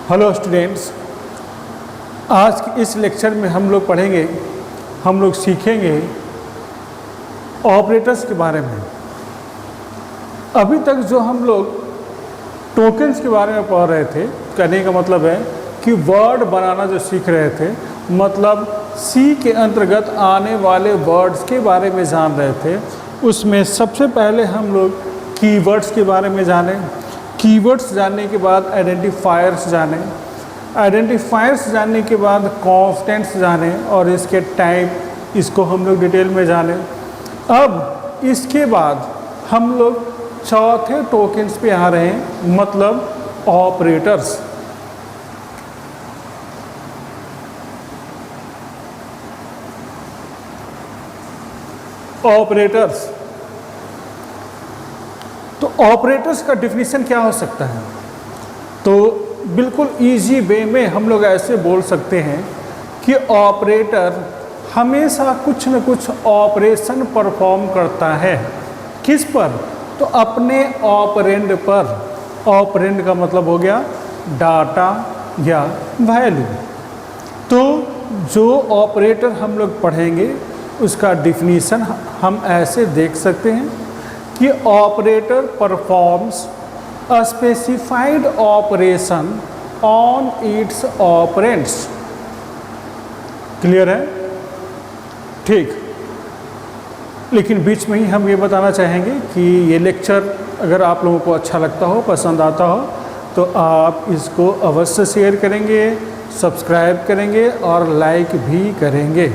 Hello students, आज के इस लेक्चर में हम लोग सीखेंगे ऑपरेटर्स के बारे में। अभी तक जो हम लोग टोकन्स के बारे में पढ़ रहे थे, कहने का मतलब है कि वर्ड बनाना जो सीख रहे थे, मतलब सी के अंतर्गत आने वाले वर्ड्स के बारे में जान रहे थे। उसमें सबसे पहले हम लोग कीवर्ड्स के बारे में जाने, कीवर्ड्स जानने के बाद आइडेंटिफायर्स जाने, आइडेंटिफायर्स जानने के बाद कॉन्स्टेंट्स जाने और इसके टाइप, इसको हम लोग डिटेल में जाने। अब इसके बाद हम लोग चौथे टोकन्स पे आ रहे हैं, मतलब ऑपरेटर्स। ऑपरेटर्स तो ऑपरेटर्स का डिफिनीशन क्या हो सकता है? तो बिल्कुल इजी वे में हम लोग ऐसे बोल सकते हैं कि ऑपरेटर हमेशा कुछ न कुछ ऑपरेशन परफॉर्म करता है। किस पर? तो अपने ऑपरेंड पर। ऑपरेंड का मतलब हो गया डाटा या वैल्यू। तो जो ऑपरेटर हम लोग पढ़ेंगे उसका डिफिनीशन हम ऐसे देख सकते हैं कि operator performs a specified operation on it's operands. Clear है? ठीक। लेकिन बीच में ही हम ये बताना चाहेंगे कि ये लेक्चर अगर आप लोगों को अच्छा लगता हो, पसंद आता हो, तो आप इसको अवश्य शेयर करेंगे, सब्सक्राइब करेंगे और लाइक भी करेंगे।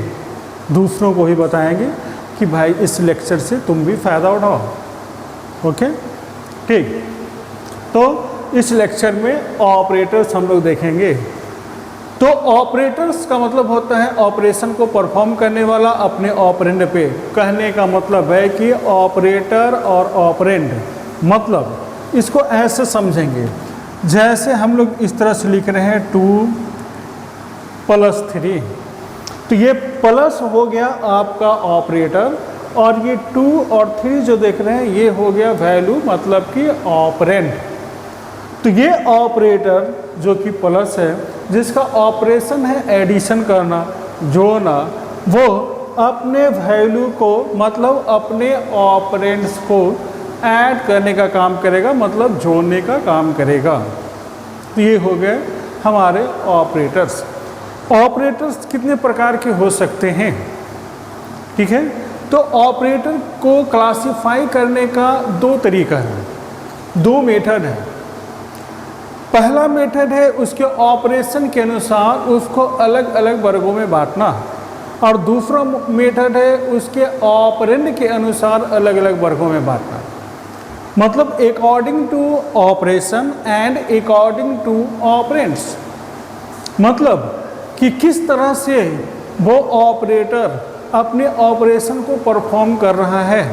दूसरों को ही बताएंगे कि भाई इस लेक्चर से तुम भी फ़ायदा उठाओ। ओके, ठीक। तो इस लेक्चर में ऑपरेटर्स हम लोग देखेंगे। तो ऑपरेटर्स का मतलब होता है ऑपरेशन को परफॉर्म करने वाला अपने ऑपरेंड पे। कहने का मतलब है कि ऑपरेटर और ऑपरेंड, मतलब इसको ऐसे समझेंगे जैसे हम लोग इस तरह से लिख रहे हैं 2 + 3। तो ये प्लस हो गया आपका ऑपरेटर और ये 2 और 3 जो देख रहे हैं ये हो गया वैल्यू, मतलब कि ऑपरेंड। तो ये ऑपरेटर जो कि प्लस है, जिसका ऑपरेशन है एडिशन करना, जोड़ना, वो अपने वैल्यू को, मतलब अपने ऑपरेंड्स को ऐड करने का काम करेगा, मतलब जोड़ने का काम करेगा। तो ये हो गए हमारे ऑपरेटर्स। ऑपरेटर्स कितने प्रकार के हो सकते हैं? ठीक है, तो ऑपरेटर को क्लासिफाई करने का 2 तरीका है, 2 मेथड है। पहला मेथड है उसके ऑपरेशन के अनुसार उसको अलग अलग वर्गों में बांटना, और दूसरा मेथड है उसके ऑपरेंड के अनुसार अलग अलग वर्गों में बांटना, मतलब according to operation and according to operands. मतलब कि किस तरह से वो ऑपरेटर अपने ऑपरेशन को परफॉर्म कर रहा है,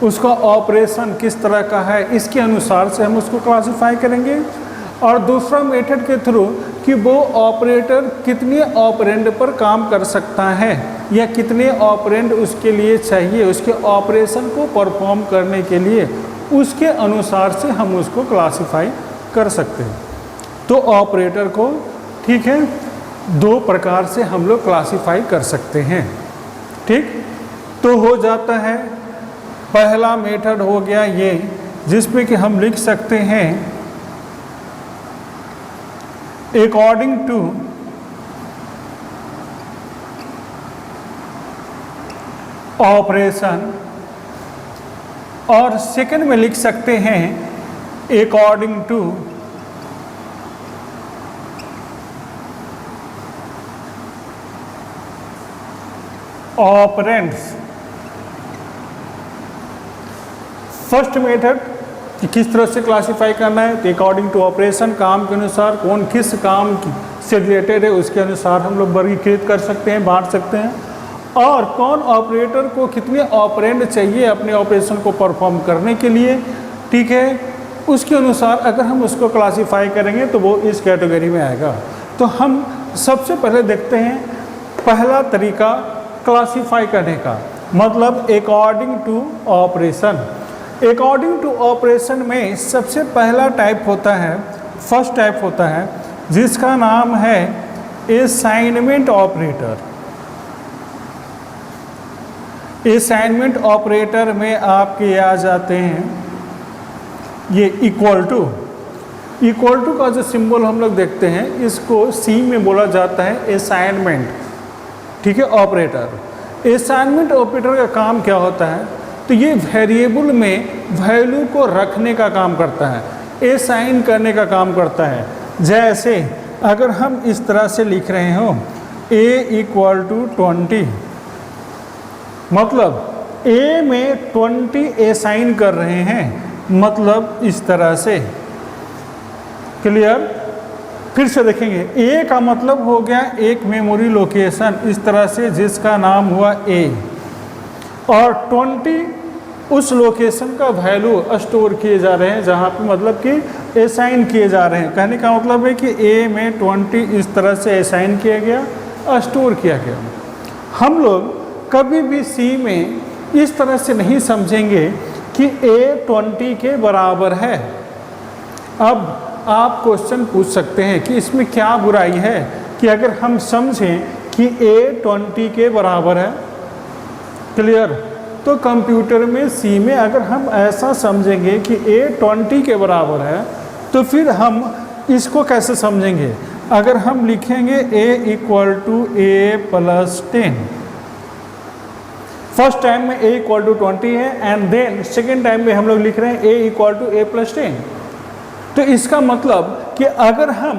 उसका ऑपरेशन किस तरह का है, इसके अनुसार से हम उसको क्लासिफाई करेंगे। और दूसरा मेथड के थ्रू कि वो ऑपरेटर कितने ऑपरेंड पर काम कर सकता है या कितने ऑपरेंड उसके लिए चाहिए उसके ऑपरेशन को परफॉर्म करने के लिए, उसके अनुसार से हम उसको क्लासिफाई कर सकते हैं। तो ऑपरेटर को, ठीक है, 2 प्रकार से हम लोग क्लासिफाई कर सकते हैं। ठीक, तो हो जाता है पहला मेथड हो गया ये, जिसमें कि हम लिख सकते हैं अकॉर्डिंग टू ऑपरेशन, और सेकंड में लिख सकते हैं according to operands. First method कि किस तरह से क्लासिफाई करना है, तो अकॉर्डिंग टू ऑपरेशन, काम के अनुसार, कौन किस काम से रिलेटेड है उसके अनुसार हम लोग वर्गीकृत कर सकते हैं, बांट सकते हैं। और कौन ऑपरेटर को कितने ऑपरेंड चाहिए अपने ऑपरेशन को परफॉर्म करने के लिए, ठीक है, उसके अनुसार अगर हम उसको क्लासिफाई करेंगे तो वो इस कैटेगरी में आएगा। तो हम सबसे पहले देखते हैं पहला तरीका क्लासिफाई करने का, मतलब according to operation. According to operation में सबसे पहला टाइप होता है फर्स्ट टाइप होता है जिसका नाम है असाइनमेंट ऑपरेटर। असाइनमेंट ऑपरेटर में आपके आ जाते हैं ये इक्वल टू का जो सिंबल हम लोग देखते हैं इसको सी में बोला जाता है असाइनमेंट, ठीक है, ऑपरेटर। असाइनमेंट ऑपरेटर का काम क्या होता है, तो ये वेरिएबल में वैल्यू को रखने का काम करता है, असाइन करने का काम करता है। जैसे अगर हम इस तरह से लिख रहे हो a = 20, मतलब a में 20 असाइन कर रहे हैं, मतलब इस तरह से। क्लियर? फिर से देखेंगे, a का मतलब हो गया एक मेमोरी लोकेशन इस तरह से जिसका नाम हुआ a, और 20 उस लोकेशन का वैल्यू स्टोर किए जा रहे हैं जहाँ पे मतलब कि असाइन किए जा रहे हैं। कहने का मतलब है कि a में 20 इस तरह से असाइन किया गया, स्टोर किया गया। हम लोग कभी भी c में इस तरह से नहीं समझेंगे कि a 20 के बराबर है। अब आप क्वेश्चन पूछ सकते हैं कि इसमें क्या बुराई है कि अगर हम समझें कि a 20 के बराबर है। क्लियर? तो कंप्यूटर में सी में अगर हम ऐसा समझेंगे कि a 20 के बराबर है तो फिर हम इसको कैसे समझेंगे? अगर हम लिखेंगे a = a + 10, फर्स्ट टाइम में a = 20 है एंड देन सेकेंड टाइम में हम लोग लिख रहे हैं a = a + 10। तो इसका मतलब कि अगर हम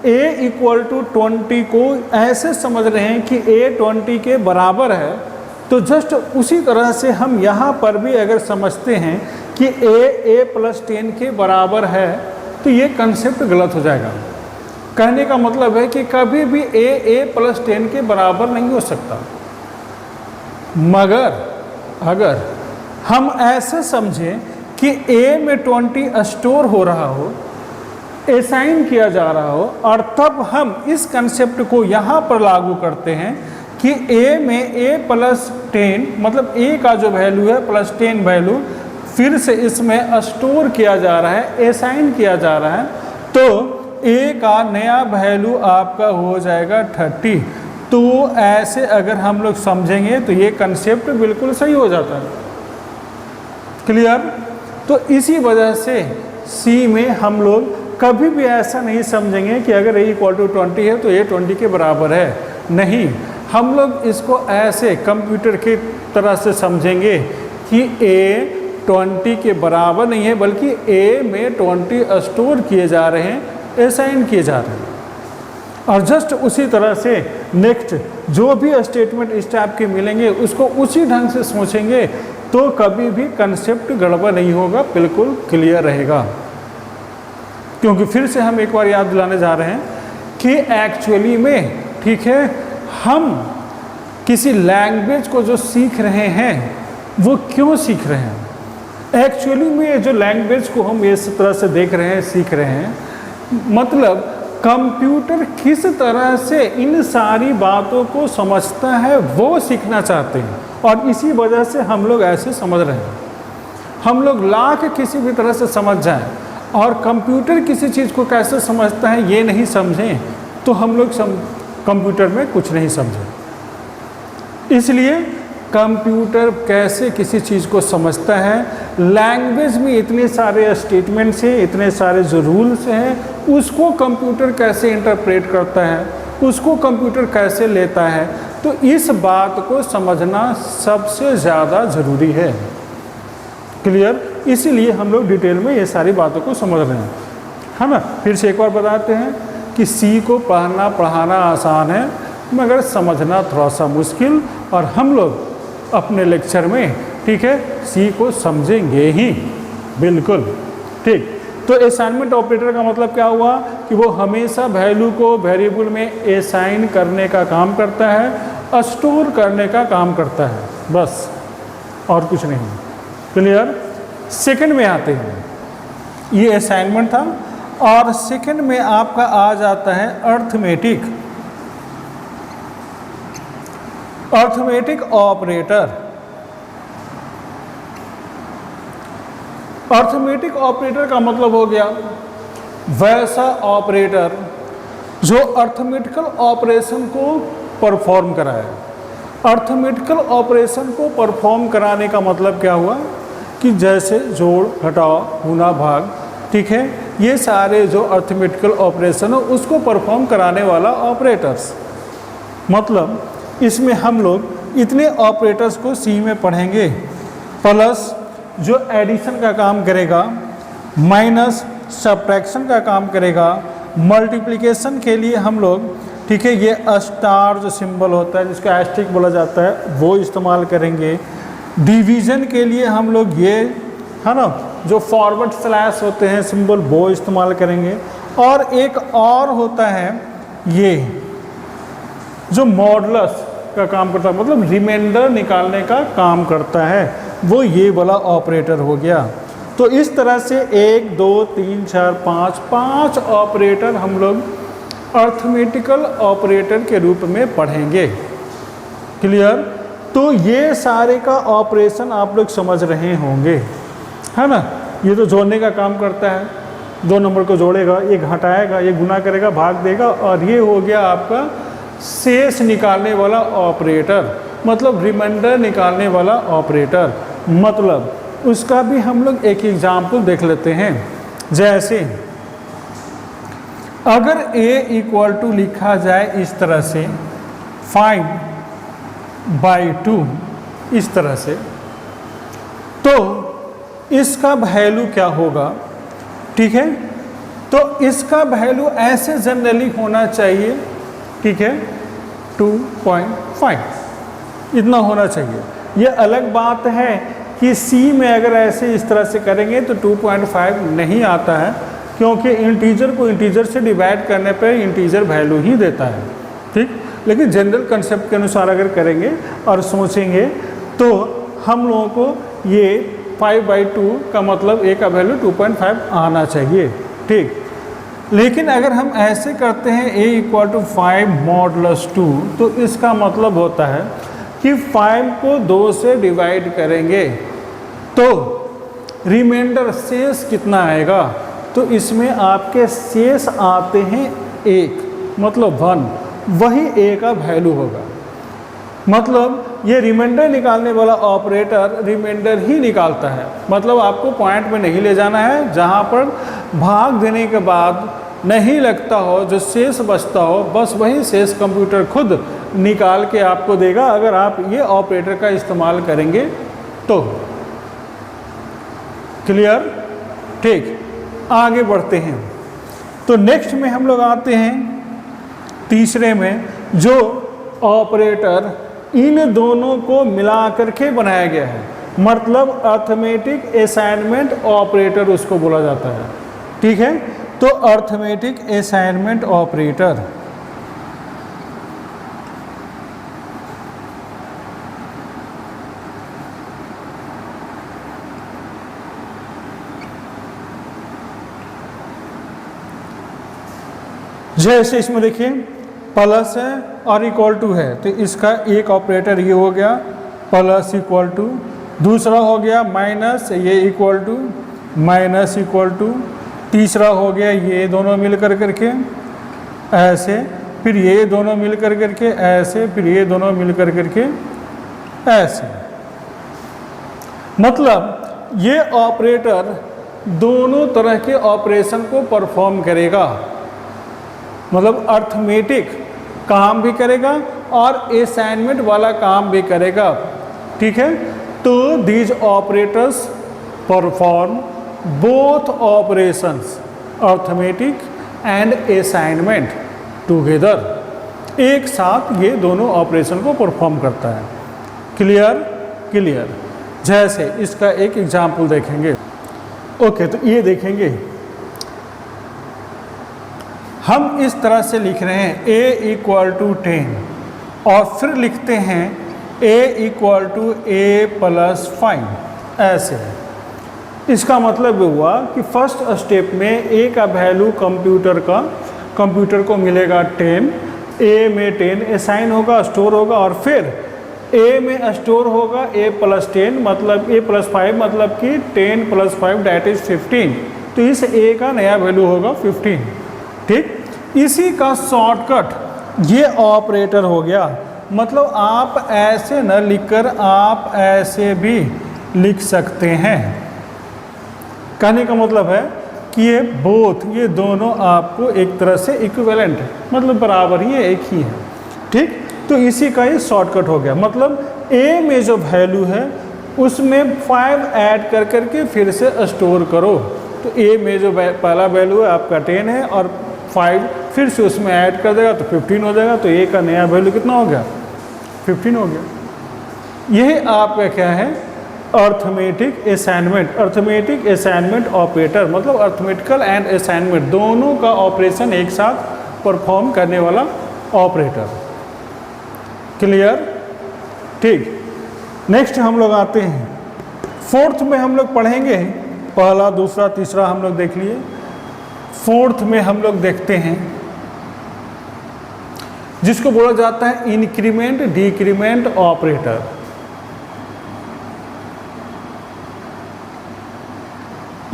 a = 20 को ऐसे समझ रहे हैं कि a 20 के बराबर है, तो जस्ट उसी तरह से हम यहाँ पर भी अगर समझते हैं कि a + 10 के बराबर है तो ये कंसेप्ट गलत हो जाएगा। कहने का मतलब है कि कभी भी a + 10 के बराबर नहीं हो सकता। मगर अगर हम ऐसे समझें कि a में 20 स्टोर हो रहा हो, असाइन किया जा रहा हो, और तब हम इस कंसेप्ट को यहाँ पर लागू करते हैं कि a में a + 10 मतलब a का जो वैल्यू है +10 वैल्यू फिर से इसमें स्टोर किया जा रहा है, असाइन किया जा रहा है, तो a का नया वैल्यू आपका हो जाएगा 30। तो ऐसे अगर हम लोग समझेंगे तो ये कंसेप्ट बिल्कुल सही हो जाता है। क्लियर? तो इसी वजह से सी में हम लोग कभी भी ऐसा नहीं समझेंगे कि अगर a = 20 है तो a 20 के बराबर है। नहीं, हम लोग इसको ऐसे कंप्यूटर की तरह से समझेंगे कि a 20 के बराबर नहीं है, बल्कि a में 20 स्टोर किए जा रहे हैं, असाइन किए जा रहे हैं। और जस्ट उसी तरह से नेक्स्ट जो भी स्टेटमेंट इस टाइप के मिलेंगे उसको उसी ढंग से सोचेंगे तो कभी भी कंसेप्ट गड़बड़ नहीं होगा, बिल्कुल क्लियर रहेगा। क्योंकि फिर से हम एक बार याद दिलाने जा रहे हैं कि एक्चुअली में, ठीक है, हम किसी लैंग्वेज को जो सीख रहे हैं वो क्यों सीख रहे हैं? एक्चुअली में जो लैंग्वेज को हम इस तरह से देख रहे हैं, सीख रहे हैं, मतलब कंप्यूटर किस तरह से इन सारी बातों को समझता है वो सीखना चाहते हैं, और इसी वजह से हम लोग ऐसे समझ रहे हैं। हम लोग लाख किसी भी तरह से समझ जाएं और कंप्यूटर किसी चीज़ को कैसे समझता है ये नहीं समझें तो हम लोग कंप्यूटर में कुछ नहीं समझे। इसलिए कंप्यूटर कैसे किसी चीज़ को समझता है, लैंग्वेज में इतने सारे स्टेटमेंट्स हैं, इतने सारे जो रूल्स हैं, उसको कंप्यूटर कैसे इंटरप्रेट करता है, उसको कंप्यूटर कैसे लेता है, तो इस बात को समझना सबसे ज़्यादा ज़रूरी है। क्लियर? इसीलिए हम लोग डिटेल में ये सारी बातों को समझ रहे हैं, है ना। फिर से एक बार बताते हैं कि सी को पढ़ना पढ़ाना आसान है मगर समझना थोड़ा सा मुश्किल, और हम लोग अपने लेक्चर में, ठीक है, सी को समझेंगे ही, बिल्कुल ठीक। तो असाइनमेंट ऑपरेटर का मतलब क्या हुआ कि वो हमेशा वैल्यू को वेरिएबल में असाइन करने का काम करता है, स्टोर करने का काम करता है, बस और कुछ नहीं। क्लियर? सेकंड में आते हैं, ये असाइनमेंट था, और सेकंड में आपका आ जाता है अर्थमेटिक ऑपरेटर। अर्थमेटिक ऑपरेटर का मतलब हो गया वैसा ऑपरेटर जो अर्थमेटिकल ऑपरेशन को परफॉर्म कराए। अर्थमेटिकल ऑपरेशन को परफॉर्म कराने का मतलब क्या हुआ कि जैसे जोड़, घटाव, गुना, भाग, ठीक है, ये सारे जो अर्थमेटिकल ऑपरेशन हो उसको परफॉर्म कराने वाला ऑपरेटर्स। मतलब इसमें हम लोग इतने ऑपरेटर्स को सी में पढ़ेंगे, प्लस जो एडिशन का काम करेगा, माइनस सब्ट्रैक्शन का काम करेगा, मल्टीप्लिकेशन के लिए हम लोग, ठीक है, ये स्टार जो सिंबल होता है जिसका एस्टेरिस्क बोला जाता है वो इस्तेमाल करेंगे। डिवीज़न के लिए हम लोग ये, है ना, जो फॉरवर्ड स्लैश होते हैं सिंबल वो इस्तेमाल करेंगे। और एक और होता है ये जो मॉडुलस का काम करता है, मतलब रिमाइंडर निकालने का काम करता है, वो ये वाला ऑपरेटर हो गया। तो इस तरह से 1 2 3 4 5 ऑपरेटर हम लोग अर्थमेटिकल ऑपरेटर के रूप में पढ़ेंगे। क्लियर? तो ये सारे का ऑपरेशन आप लोग समझ रहे होंगे, है ना। ये तो जोड़ने का काम करता है, 2 नंबर को जोड़ेगा, ये घटाएगा, ये गुना करेगा, भाग देगा, और ये हो गया आपका शेष निकालने वाला ऑपरेटर, मतलब रिमाइंडर निकालने वाला ऑपरेटर। मतलब उसका भी हम लोग एक एग्जाम्पल देख लेते हैं। जैसे अगर a = लिखा जाए इस तरह से 5/2 इस तरह से, तो इसका वैल्यू क्या होगा? ठीक है, तो इसका वैल्यू ऐसे जनरली होना चाहिए, ठीक है, 2.5 इतना होना चाहिए। ये अलग बात है कि C में अगर ऐसे इस तरह से करेंगे तो 2.5 नहीं आता है, क्योंकि इंटीजर को इंटीजर से डिवाइड करने पर इंटीजर वैल्यू ही देता है, ठीक। लेकिन जनरल कंसेप्ट के अनुसार अगर करेंगे और सोचेंगे तो हम लोगों को ये 5/2 का मतलब a का वैल्यू 2.5 आना चाहिए, ठीक। लेकिन अगर हम ऐसे करते हैं a = 5/2, तो इसका मतलब होता है कि 5 को 2 से डिवाइड करेंगे तो रिमाइंडर शेष कितना आएगा? तो इसमें आपके शेष आते हैं 1, मतलब 1, वही a का वैल्यू होगा। मतलब ये रिमाइंडर निकालने वाला ऑपरेटर रिमाइंडर ही निकालता है, मतलब आपको पॉइंट में नहीं ले जाना है जहाँ पर भाग देने के बाद नहीं लगता हो, जो शेष बचता हो, बस वही शेष कंप्यूटर खुद निकाल के आपको देगा अगर आप ये ऑपरेटर का इस्तेमाल करेंगे तो। क्लियर? ठीक, आगे बढ़ते हैं। तो नेक्स्ट में हम लोग आते हैं तीसरे में, जो ऑपरेटर इन दोनों को मिला करके बनाया गया है, मतलब अर्थमेटिक असाइनमेंट ऑपरेटर उसको बोला जाता है, ठीक है। तो अर्थमेटिक असाइनमेंट ऑपरेटर जैसे इसमें देखिए प्लस है और = है, तो इसका एक ऑपरेटर ये हो गया प्लस =, दूसरा हो गया माइनस, ये = माइनस =, तीसरा हो गया ये दोनों मिल कर करके ऐसे, फिर ये दोनों मिल कर करके ऐसे, फिर ये दोनों मिल कर करके ऐसे। मतलब ये ऑपरेटर दोनों तरह के ऑपरेशन को परफॉर्म करेगा, मतलब अर्थमेटिक काम भी करेगा और असाइनमेंट वाला काम भी करेगा, ठीक है। तो these operators perform both operations arithmetic and assignment together, एक साथ ये दोनों ऑपरेशन को परफॉर्म करता है। क्लियर? क्लियर। जैसे इसका एक एग्जाम्पल देखेंगे। ओके, तो ये देखेंगे हम इस तरह से लिख रहे हैं a = 10 और फिर लिखते हैं a = a + 5 ऐसे। इसका मतलब हुआ कि फर्स्ट स्टेप में a का वैल्यू कंप्यूटर को मिलेगा 10, a में 10 असाइन होगा, स्टोर होगा, और फिर a में स्टोर होगा a + 10 मतलब a + 5 मतलब कि 10 + 5 दैट इज 15, तो इस ए का नया वैल्यू होगा 15। ठीक, इसी का शॉर्टकट ये ऑपरेटर हो गया। मतलब आप ऐसे न लिखकर आप ऐसे भी लिख सकते हैं। कहने का मतलब है कि ये बोथ, ये दोनों आपको एक तरह से इक्विवेलेंट है, मतलब बराबर ही है, एक ही है। ठीक, तो इसी का ये शॉर्टकट हो गया। मतलब ए में जो वैल्यू है उसमें 5 ऐड कर करके फिर से स्टोर करो। तो ए में जो पहला वैल्यू है आपका 10 है और 5 फिर से उसमें ऐड कर देगा तो 15 हो जाएगा। तो ए का नया वैल्यू कितना हो गया? 15 हो गया। यह आपका क्या है? Arithmetic assignment. Arithmetic assignment operator मतलब अर्थमेटिकल एंड असाइनमेंट दोनों का ऑपरेशन एक साथ परफॉर्म करने वाला ऑपरेटर। क्लियर? ठीक, नेक्स्ट हम लोग आते हैं फोर्थ में। हम लोग पढ़ेंगे पहला, दूसरा, तीसरा हम लोग देख लिए। फोर्थ में हम लोग देखते हैं जिसको बोला जाता है increment decrement operator.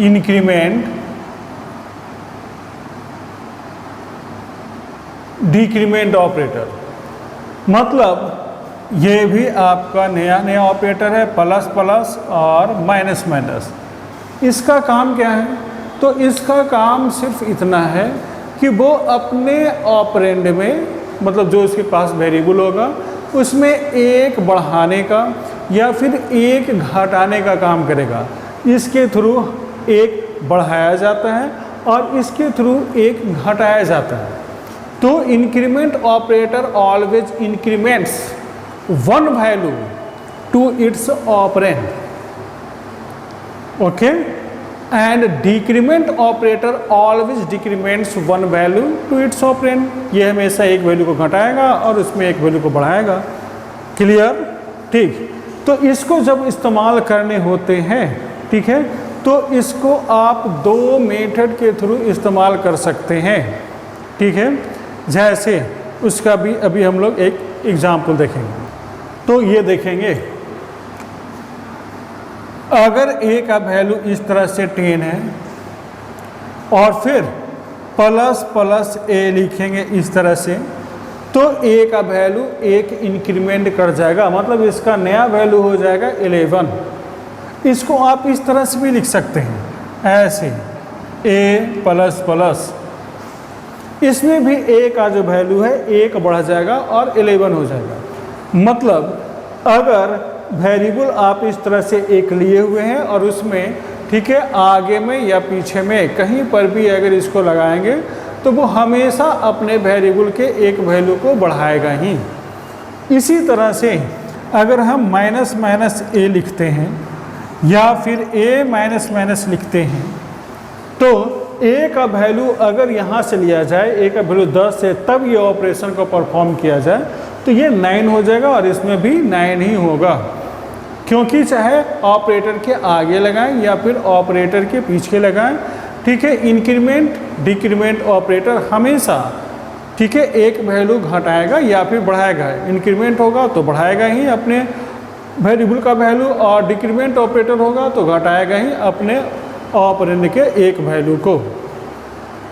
Increment decrement operator मतलब ये भी आपका नया ऑपरेटर है, प्लस प्लस और माइनस माइनस। इसका काम क्या है? तो इसका काम सिर्फ इतना है कि वो अपने ऑपरेंड में, मतलब जो इसके पास वेरिएबल होगा उसमें एक बढ़ाने का या फिर एक घटाने का काम करेगा। इसके थ्रू एक बढ़ाया जाता है और इसके थ्रू एक घटाया जाता है। तो increment operator always increments one value to its operand, okay, and decrement operator always decrements one value to its operand. ये हमेशा एक वैल्यू को घटाएगा और उसमें एक वैल्यू को बढ़ाएगा। क्लियर? ठीक, तो इसको जब इस्तेमाल करने होते हैं, ठीक है, तो इसको आप दो मेथड के थ्रू इस्तेमाल कर सकते हैं। ठीक है, जैसे उसका भी अभी हम लोग एक एग्जाम्पल देखेंगे। तो ये देखेंगे अगर ए का वैल्यू इस तरह से 10 है और फिर प्लस प्लस ए लिखेंगे इस तरह से, तो ए का वैल्यू एक इंक्रीमेंट कर जाएगा, मतलब इसका नया वैल्यू हो जाएगा 11। इसको आप इस तरह से भी लिख सकते हैं, ऐसे ए प्लस प्लस, इसमें भी ए का जो वैल्यू है एक बढ़ जाएगा और 11 हो जाएगा। मतलब अगर वेरिएबल आप इस तरह से एक लिए हुए हैं और उसमें, ठीक है, आगे में या पीछे में कहीं पर भी अगर इसको लगाएंगे तो वो हमेशा अपने वेरिएबल के एक वैल्यू को बढ़ाएगा ही। इसी तरह से अगर हम माइनस माइनस ए लिखते हैं या फिर ए माइनस माइनस लिखते हैं, तो ए का वैल्यू अगर यहाँ से लिया जाए, ए का वैल्यू 10 है, तब ये ऑपरेशन को परफॉर्म किया जाए तो ये 9 हो जाएगा और इसमें भी 9 ही होगा, क्योंकि चाहे ऑपरेटर के आगे लगाएं या फिर ऑपरेटर के पीछे लगाएं। ठीक है, इंक्रीमेंट डिक्रीमेंट ऑपरेटर हमेशा, ठीक है, एक वैल्यू घटाएगा या फिर बढ़ाएगा। इंक्रीमेंट होगा तो बढ़ाएगा ही अपने वेरिएबल का वैल्यू और डिक्रीमेंट ऑपरेटर होगा तो घटाएगा ही अपने ऑपरेंड के एक वैल्यू को।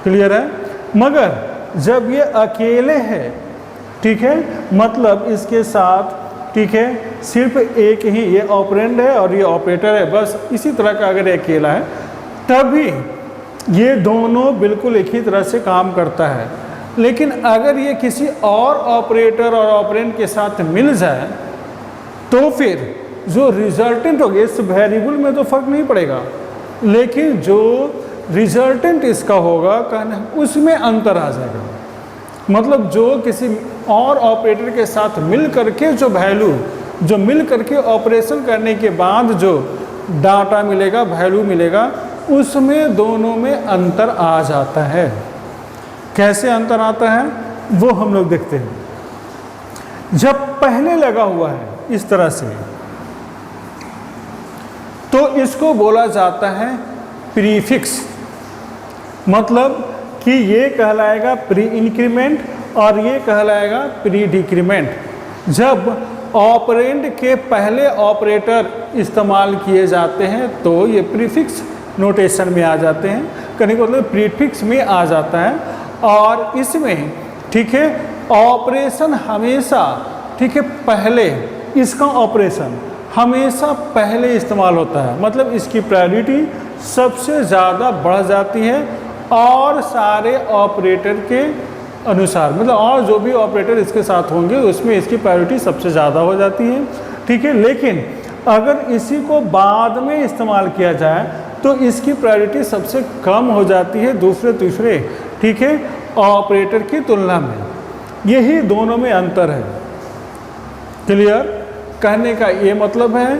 क्लियर है? मगर जब ये अकेले है, ठीक है, मतलब इसके साथ, ठीक है, सिर्फ एक ही ये ऑपरेंड है और ये ऑपरेटर है, बस इसी तरह का अगर ये अकेला है तभी ये दोनों बिल्कुल एक ही तरह से काम करता है। लेकिन अगर ये किसी और ऑपरेटर और ऑपरेंड के साथ मिल जाए तो फिर जो रिजल्टेंट होगा, इस वेरिएबल में तो फर्क नहीं पड़ेगा, लेकिन जो रिजल्टेंट इसका होगा कहना उसमें अंतर आ जाएगा। मतलब जो किसी और ऑपरेटर के साथ मिल करके जो वैल्यू, जो मिल करके ऑपरेशन करने के बाद जो डाटा मिलेगा, वैल्यू मिलेगा, उसमें दोनों में अंतर आ जाता है। कैसे अंतर आता है वो हम लोग देखते हैं। जब पहले लगा हुआ है इस तरह से, तो इसको बोला जाता है प्रीफिक्स, मतलब कि ये कहलाएगा प्री इंक्रीमेंट और ये कहलाएगा प्री डिक्रीमेंट। जब ऑपरेंड के पहले ऑपरेटर इस्तेमाल किए जाते हैं तो ये प्रीफिक्स नोटेशन में आ जाते हैं, कहने का मतलब प्रीफिक्स में आ जाता है। और इसमें ठीक है ऑपरेशन हमेशा ठीक है पहले, इसका ऑपरेशन हमेशा पहले इस्तेमाल होता है, मतलब इसकी प्रायोरिटी सबसे ज़्यादा बढ़ जाती है और सारे ऑपरेटर के अनुसार, मतलब और जो भी ऑपरेटर इसके साथ होंगे उसमें इसकी प्रायोरिटी सबसे ज़्यादा हो जाती है। ठीक है, लेकिन अगर इसी को बाद में इस्तेमाल किया जाए तो इसकी प्रायोरिटी सबसे कम हो जाती है दूसरे तीसरे ठीक है ऑपरेटर की तुलना में। यही दोनों में अंतर है। क्लियर? कहने का ये मतलब है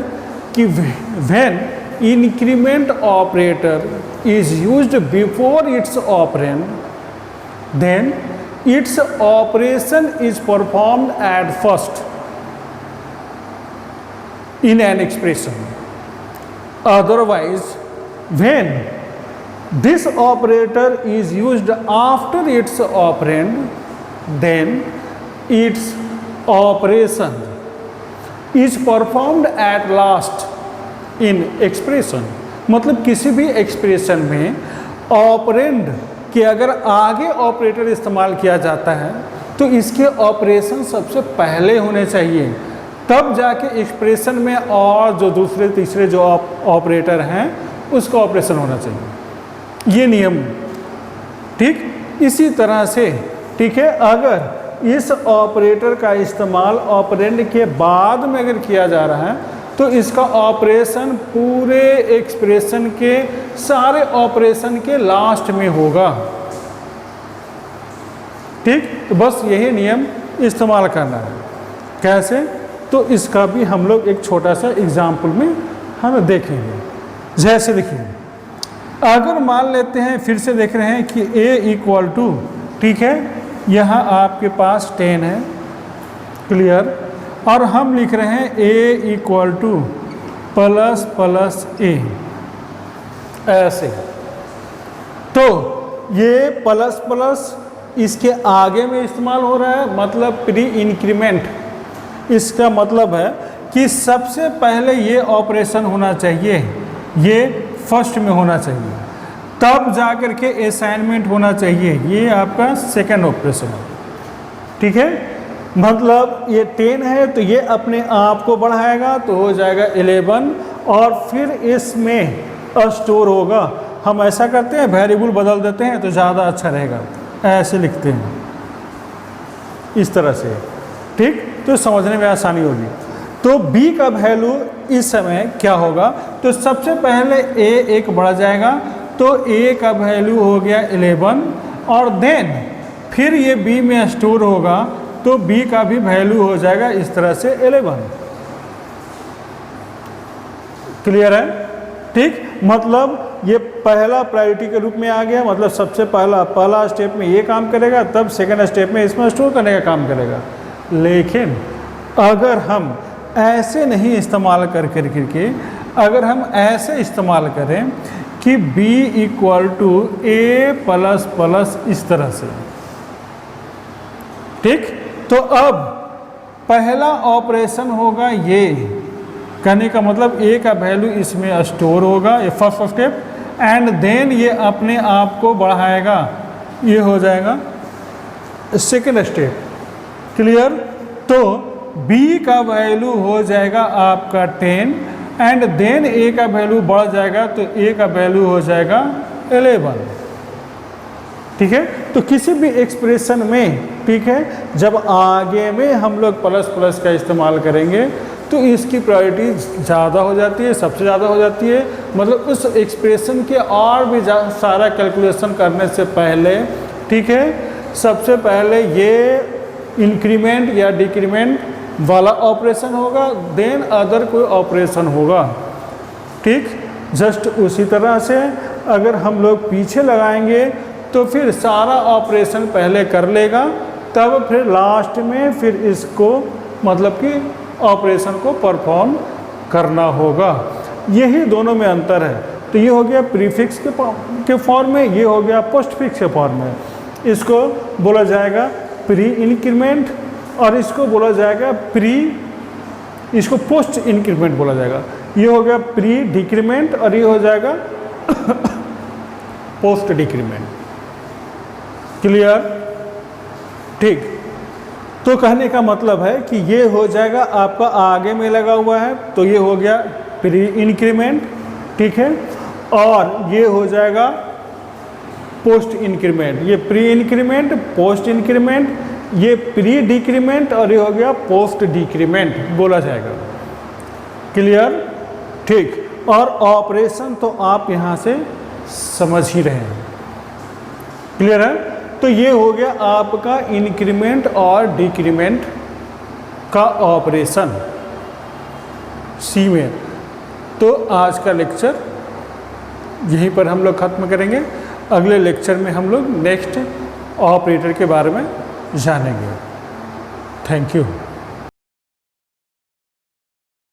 कि when increment operator is used before its operand then its operation is performed at first in an expression. Otherwise, when this operator is used after its operand, then its operation is performed at last in expression. मतलब किसी भी expression में operand कि अगर आगे operator इस्तेमाल किया जाता है तो इसके ऑपरेशन सबसे पहले होने चाहिए, तब जाके एक्सप्रेशन में और जो दूसरे तीसरे जो ऑपरेटर हैं उसका ऑपरेशन होना चाहिए। ये नियम ठीक इसी तरह से ठीक है अगर इस ऑपरेटर का इस्तेमाल ऑपरेंड के बाद में अगर किया जा रहा है तो इसका ऑपरेशन पूरे एक्सप्रेशन के सारे ऑपरेशन के लास्ट में होगा। ठीक, तो बस यही नियम इस्तेमाल करना है। कैसे? तो इसका भी हम लोग एक छोटा सा एग्जाम्पल में हम देखेंगे। जैसे देखिए, अगर मान लेते हैं, फिर से देख रहे हैं कि a इक्वल टू ठीक है यहाँ आपके पास 10 है, क्लियर, और हम लिख रहे हैं a equal two plus plus a, ऐसे। तो ये प्लस प्लस इसके आगे में इस्तेमाल हो रहा है, मतलब प्री इंक्रीमेंट। इसका मतलब है कि सबसे पहले ये ऑपरेशन होना चाहिए, ये फर्स्ट में होना चाहिए, तब जाकर के असाइनमेंट होना चाहिए, ये आपका सेकंड ऑपरेशन है। ठीक है, मतलब ये 10 है तो ये अपने आप को बढ़ाएगा तो हो जाएगा 11 और फिर इसमें स्टोर होगा। हम ऐसा करते हैं, वेरिएबल बदल देते हैं तो ज़्यादा अच्छा रहेगा, ऐसे लिखते हैं इस तरह से। ठीक, तो समझने में आसानी होगी। तो b का वैल्यू इस समय क्या होगा, तो सबसे पहले a एक बढ़ जाएगा तो a का वैल्यू हो गया 11 और देन फिर ये b में स्टोर होगा तो b का भी वैल्यू हो जाएगा इस तरह से 11। क्लियर है? ठीक, मतलब ये पहला प्रायोरिटी के रूप में आ गया, मतलब सबसे पहला स्टेप में ये काम करेगा, तब सेकंड स्टेप में इसमें स्टोर करने का काम करेगा। लेकिन अगर हम ऐसे नहीं इस्तेमाल करके अगर हम ऐसे इस्तेमाल करें कि b equal to a plus plus इस तरह से, ठीक, तो अब पहला ऑपरेशन होगा ये, कहने का मतलब a का वैल्यू इसमें स्टोर होगा, ये फर्स्ट स्टेप, एंड देन ये अपने आप को बढ़ाएगा, ये हो जाएगा सेकेंड स्टेप। क्लियर? तो b का वैल्यू हो जाएगा आपका 10 एंड देन a का वैल्यू बढ़ जाएगा तो a का वैल्यू हो जाएगा 11। ठीक है, तो किसी भी एक्सप्रेशन में ठीक है जब आगे में हम लोग प्लस प्लस का इस्तेमाल करेंगे तो इसकी प्रायोरिटी ज़्यादा हो जाती है, सबसे ज़्यादा हो जाती है। मतलब उस एक्सप्रेशन के और भी सारा कैलकुलेशन करने से पहले ठीक है सबसे पहले ये इंक्रीमेंट या डिक्रीमेंट वाला ऑपरेशन होगा, देन अदर कोई ऑपरेशन होगा। ठीक, जस्ट उसी तरह से अगर हम लोग पीछे लगाएंगे तो फिर सारा ऑपरेशन पहले कर लेगा, तब फिर लास्ट में फिर इसको मतलब कि ऑपरेशन को परफॉर्म करना होगा। यही दोनों में अंतर है। तो ये हो गया प्रीफिक्स के फॉर्म में, ये हो गया पोस्टफिक्स के फॉर्म में। इसको बोला जाएगा प्री इंक्रीमेंट और इसको बोला जाएगा इसको पोस्ट इंक्रीमेंट बोला जाएगा। ये हो गया प्री डिक्रीमेंट और ये हो जाएगा पोस्ट डिक्रीमेंट। क्लियर? ठीक। तो कहने का मतलब है कि ये हो जाएगा आपका आगे में लगा हुआ है, तो ये हो गया प्री इंक्रीमेंट, ठीक है, और ये हो जाएगा पोस्ट इंक्रीमेंट। ये प्री इंक्रीमेंट, पोस्ट इंक्रीमेंट, ये प्री डिक्रीमेंट और ये हो गया पोस्ट डिक्रीमेंट बोला जाएगा। क्लियर? ठीक। और ऑपरेशन तो आप यहाँ से समझ ही रहे हैं। क्लियर है? तो ये हो गया आपका इंक्रीमेंट और डिक्रीमेंट का ऑपरेशन सी में। तो आज का लेक्चर यहीं पर हम लोग ख़त्म करेंगे। अगले लेक्चर में हम लोग नेक्स्ट ऑपरेटर के बारे में जानेंगे। Thank you.